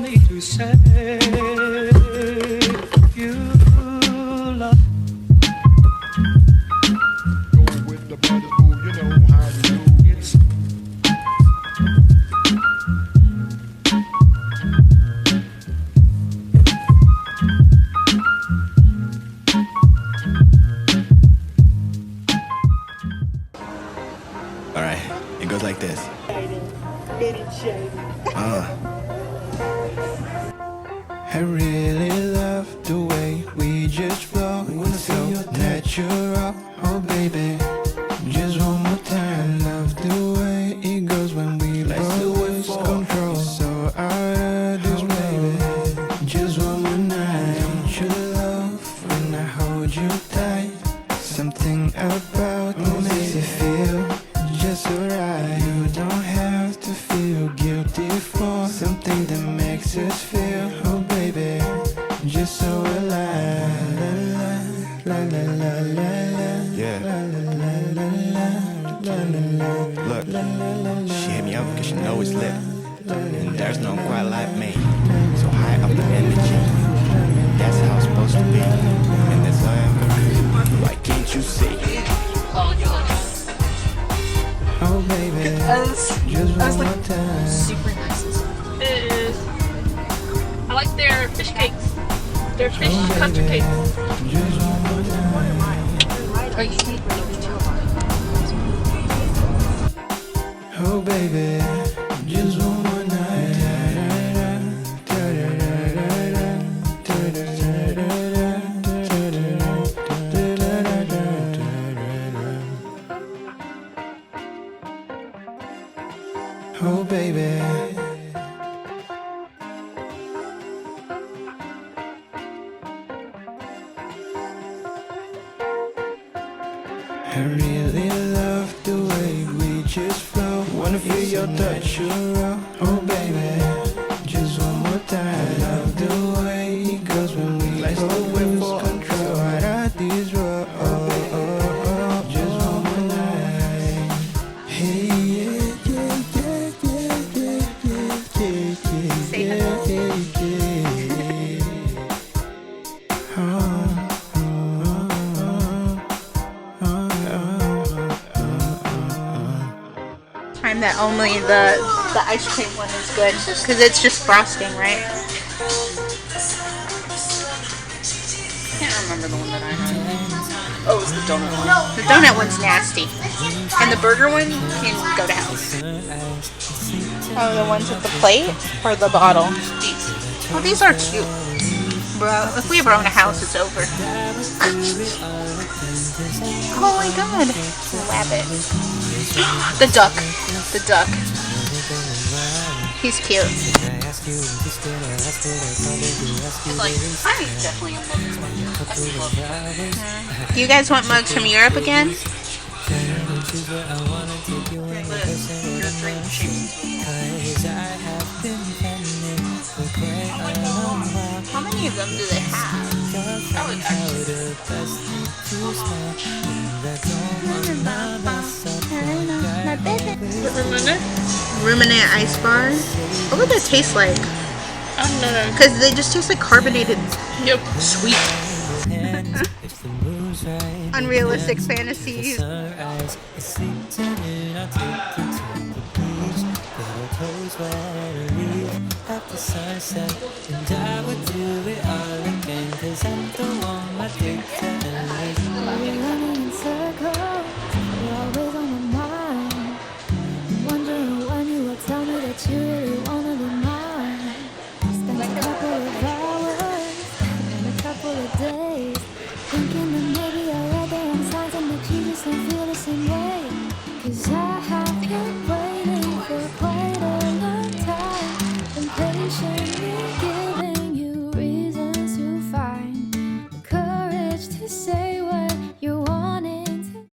only to say you love. Go with the baddest move, you know how to do. It's Alright, it goes like this. I really love the way we just flow. It's so natural, oh baby. Just one more time, love the way it goes when we both lose control. So out of this baby, just one more night. Don't you love when I hold you tight? Something about me makes it feel just so right. You don't have to feel guilty for something that makes us feel, oh baby, just so alive. La la la la la. Yeah. Look, she hit me up because she know it's lit, and there's no one quite like me. So high up the energy, that's how it's supposed to be. And that's why I'm confused. Why can't you see? Oh baby, just one more time. Super nice. It is. I like their fish cakes. Their fish custard cakes. Just one more time. Oh, you can eat Oh baby, just one more night. Oh baby. I really love the way we just flow. Wanna feel your touch, oh baby. Just one more time. Love the way it goes when we lose control. Right out these roads, just one more night. Hey, yeah, yeah, yeah, yeah, yeah, yeah, yeah, yeah, yeah. time that only the ice cream one is good because it's just frosting, right? Can't remember the one that I had. Oh, it's the donut one. The donut one's nasty, and the burger one can go to hell. Oh, the ones with the plate or the bottle? These. Well, these are cute. Bro, if we ever own a house, it's over. Oh my god. Rabbit. The duck. The duck. He's cute. Like, I'm definitely in love with. Do you guys want mugs from Europe again? How many of them do they have? Ruminant ice bars. What would that taste like? I don't know. Because they just taste like carbonated. Yep. Sweet. Unrealistic fantasies.